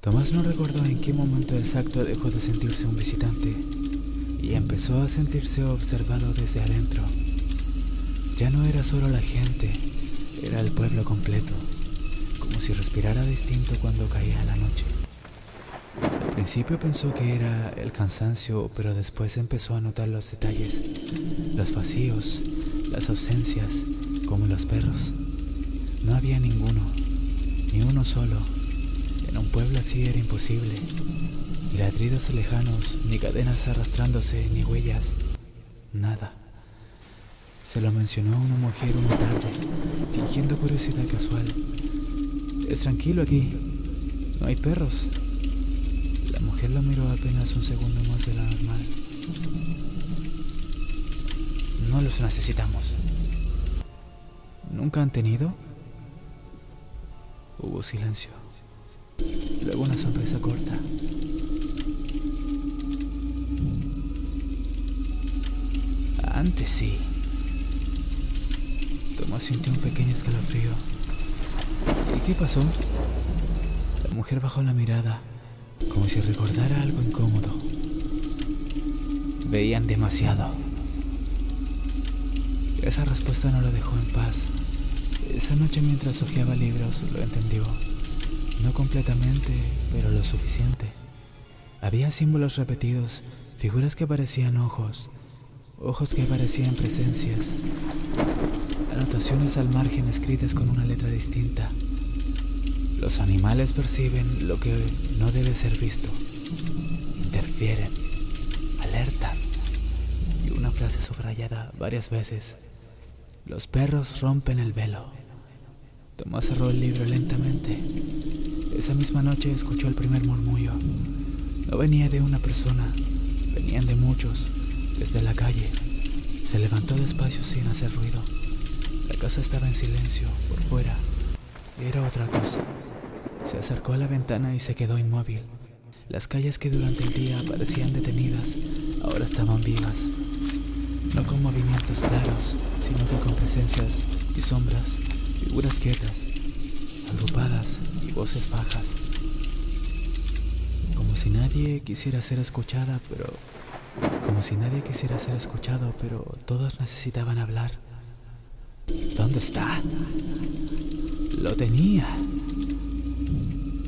Tomás no recordó en qué momento exacto dejó de sentirse un visitante y empezó a sentirse observado desde adentro. Ya no era solo la gente, era el pueblo completo, como si respirara distinto cuando caía la noche. Al principio pensó que era el cansancio, pero después empezó a notar los detalles, los vacíos, las ausencias, como los perros. No había ninguno, ni uno solo. En un pueblo así era imposible. Ni ladridos lejanos, ni cadenas arrastrándose, ni huellas. Nada. Se lo mencionó una mujer una tarde, fingiendo curiosidad casual. Es tranquilo aquí, no hay perros. La mujer lo miró apenas un segundo más de lo normal. No los necesitamos. ¿Nunca han tenido? Hubo silencio. Luego una sonrisa corta. Antes sí. Tomás sintió un pequeño escalofrío. ¿Y qué pasó? La mujer bajó la mirada, como si recordara algo incómodo. Veían demasiado. Esa respuesta no lo dejó en paz. Esa noche mientras hojeaba libros lo entendió. No completamente, pero lo suficiente. Había símbolos repetidos, figuras que parecían ojos, ojos que parecían presencias, anotaciones al margen escritas con una letra distinta. Los animales perciben lo que no debe ser visto. Interfieren, alertan. Y una frase subrayada varias veces. Los perros rompen el velo. Tomás cerró el libro lentamente. Esa misma noche escuchó el primer murmullo. No venía de una persona, venían de muchos, desde la calle. Se levantó despacio sin hacer ruido. La casa estaba en silencio, por fuera. Era otra cosa. Se acercó a la ventana y se quedó inmóvil. Las calles que durante el día parecían detenidas, ahora estaban vivas. No con movimientos claros, sino que con presencias y sombras, figuras quietas, agrupadas y voces bajas. Como si nadie quisiera ser escuchada, pero todos necesitaban hablar. ¿Dónde está? Lo tenía.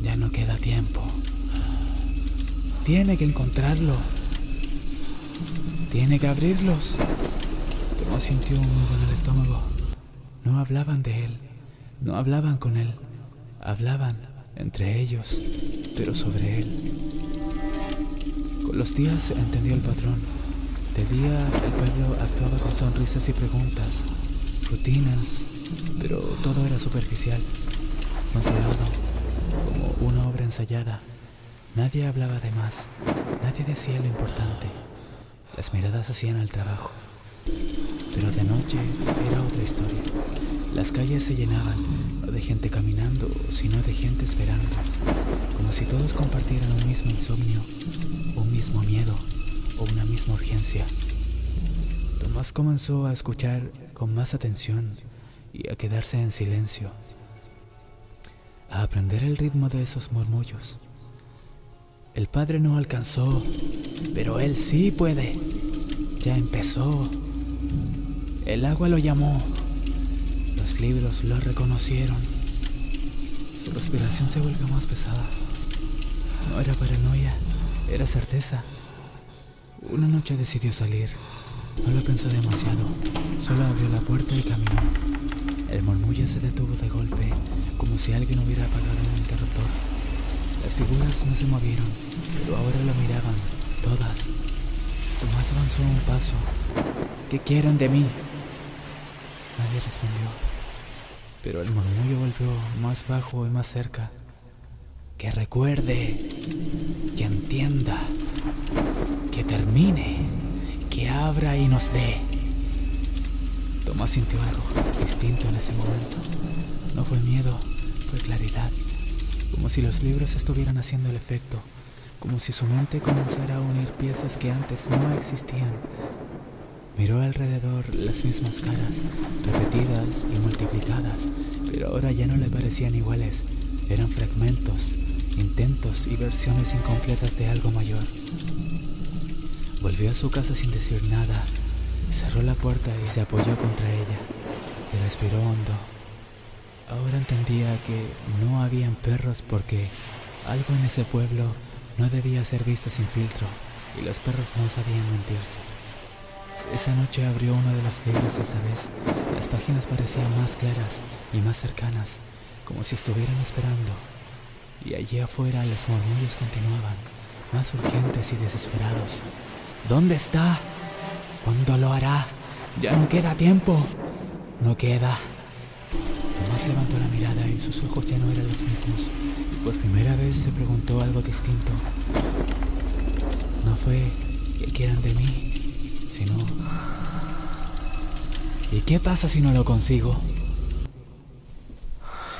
Ya no queda tiempo. Tiene que encontrarlo. Tiene que abrirlos. Tomás sintió un nudo en el estómago. No hablaban de él. No hablaban con él. Hablaban entre ellos, pero sobre él. Con los días entendió el patrón. De día el pueblo actuaba con sonrisas y preguntas, rutinas, pero todo era superficial, controlado, como una obra ensayada. Nadie hablaba de más, nadie decía lo importante. Las miradas hacían el trabajo. Pero de noche era otra historia. Las calles se llenaban, no de gente caminando, sino de gente esperando, como si todos compartieran un mismo insomnio, un mismo miedo o una misma urgencia. Tomás comenzó a escuchar con más atención y a quedarse en silencio, a aprender el ritmo de esos murmullos. El padre no alcanzó, pero él sí puede. Ya empezó. El agua lo llamó. Los libros lo reconocieron. Su respiración se volvió más pesada. No era paranoia, era certeza. Una noche decidió salir. No lo pensó demasiado. Solo abrió la puerta y caminó. El murmullo se detuvo de golpe, como si alguien hubiera apagado un interruptor. Las figuras no se movieron, pero ahora lo miraban, todas. Tomás avanzó un paso. ¿Qué quieren de mí? Nadie respondió, pero el murmullo volvió más bajo y más cerca. Que recuerde, que entienda, que termine, que abra y nos dé. Tomás sintió algo distinto en ese momento. No fue miedo, fue claridad. Como si los libros estuvieran haciendo el efecto, como si su mente comenzara a unir piezas que antes no existían. Miró alrededor las mismas caras, repetidas y multiplicadas, pero ahora ya no le parecían iguales, eran fragmentos, intentos y versiones incompletas de algo mayor. Volvió a su casa sin decir nada, cerró la puerta y se apoyó contra ella, y respiró hondo. Ahora entendía que no habían perros porque algo en ese pueblo no debía ser visto sin filtro, y los perros no sabían mentirse. Esa noche abrió uno de los libros esa vez. Las páginas parecían más claras y más cercanas, como si estuvieran esperando. Y allí afuera los murmullos continuaban, más urgentes y desesperados. ¿Dónde está? ¿Cuándo lo hará? Ya no queda tiempo. No queda. Tomás levantó la mirada y sus ojos ya no eran los mismos. Y por primera vez se preguntó algo distinto. No fue que quieran de mí, sino... ¿Y qué pasa si no lo consigo?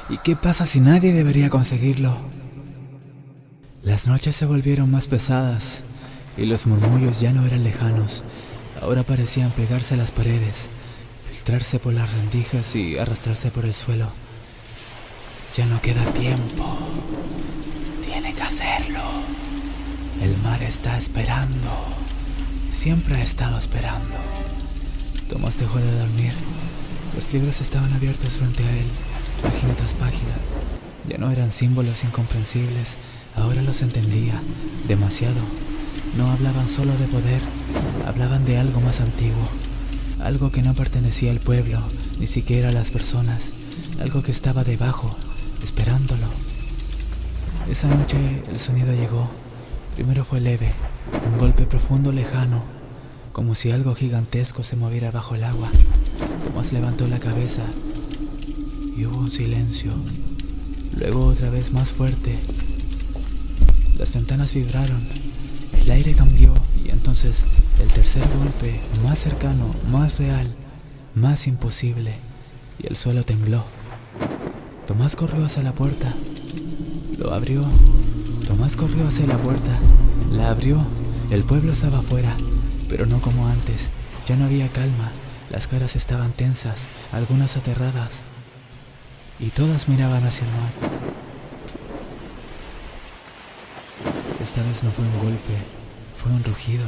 ¿Y qué pasa si nadie debería conseguirlo? Las noches se volvieron más pesadas y los murmullos ya no eran lejanos. Ahora parecían pegarse a las paredes, filtrarse por las rendijas y arrastrarse por el suelo. Ya no queda tiempo. Tiene que hacerlo. El mar está esperando. Siempre ha estado esperando. Tomás dejó de dormir. Los libros estaban abiertos frente a él, página tras página. Ya no eran símbolos incomprensibles, ahora los entendía, demasiado. No hablaban solo de poder, hablaban de algo más antiguo, algo que no pertenecía al pueblo, ni siquiera a las personas, algo que estaba debajo, esperándolo. Esa noche el sonido llegó. Primero fue leve, un golpe profundo lejano, como si algo gigantesco se moviera bajo el agua. Tomás levantó la cabeza y hubo un silencio. Luego otra vez más fuerte. Las ventanas vibraron, el aire cambió y entonces el tercer golpe, más cercano, más real, más imposible, y el suelo tembló. Tomás corrió hacia la puerta, lo abrió. Tomás corrió hacia la puerta, la abrió. El pueblo estaba afuera, pero no como antes. Ya no había calma, las caras estaban tensas, algunas aterradas, y todas miraban hacia el mar. Esta vez no fue un golpe, fue un rugido,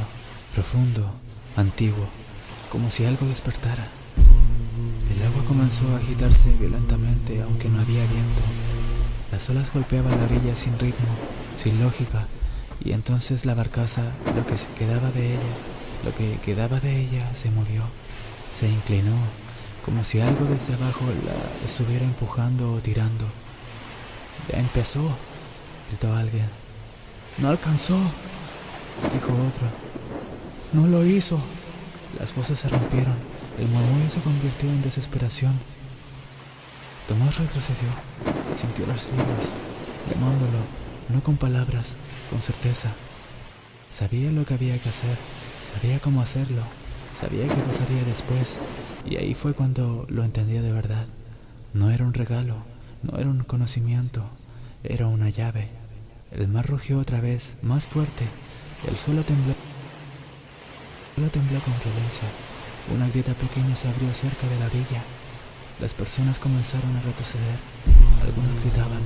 profundo, antiguo, como si algo despertara. El agua comenzó a agitarse violentamente, aunque no había viento. Las olas golpeaban la orilla sin ritmo, sin lógica, y entonces la barcaza, lo que quedaba de ella, se movió, se inclinó, como si algo desde abajo la estuviera empujando o tirando. «Ya empezó», gritó alguien. «No alcanzó», dijo otro. «No lo hizo». Las voces se rompieron, el murmullo se convirtió en desesperación. Tomás retrocedió, sintió los libros, llamándolo, no con palabras, con certeza. Sabía lo que había que hacer, sabía cómo hacerlo, sabía qué pasaría después, y ahí fue cuando lo entendió de verdad. No era un regalo, no era un conocimiento, era una llave. El mar rugió otra vez, más fuerte, el suelo tembló con violencia. Una grieta pequeña se abrió cerca de la orilla. Las personas comenzaron a retroceder. Algunos gritaban,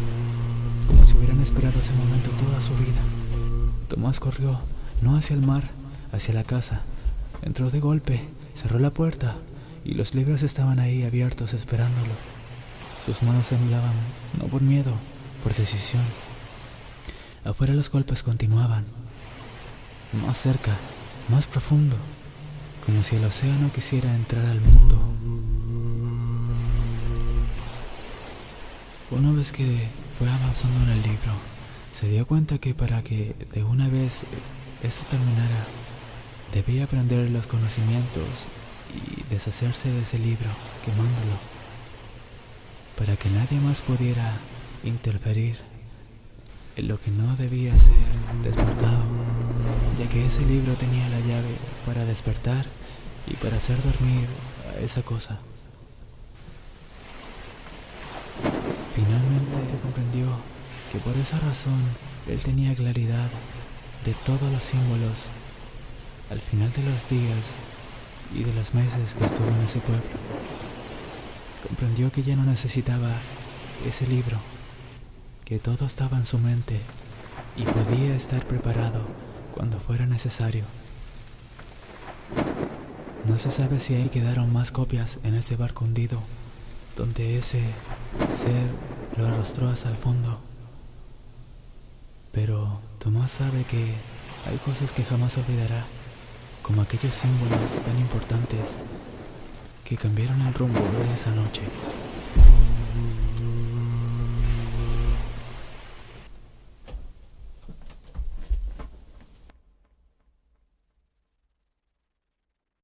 como si hubieran esperado ese momento toda su vida. Tomás corrió, no hacia el mar, hacia la casa. Entró de golpe, cerró la puerta, y los libros estaban ahí abiertos esperándolo. Sus manos temblaban, no por miedo, por decisión. Afuera los golpes continuaban, más cerca, más profundo, como si el océano quisiera entrar al mundo. Una vez que fue avanzando en el libro, se dio cuenta que para que de una vez esto terminara, debía aprender los conocimientos y deshacerse de ese libro, quemándolo, para que nadie más pudiera interferir en lo que no debía ser despertado, ya que ese libro tenía la llave para despertar y para hacer dormir a esa cosa. Finalmente comprendió que por esa razón él tenía claridad de todos los símbolos al final de los días y de los meses que estuvo en ese pueblo. Comprendió que ya no necesitaba ese libro, que todo estaba en su mente y podía estar preparado cuando fuera necesario. No se sabe si ahí quedaron más copias en ese barco hundido, donde ese ser lo arrastró hasta el fondo. Pero Tomás sabe que hay cosas que jamás olvidará, como aquellos símbolos tan importantes que cambiaron el rumbo de esa noche.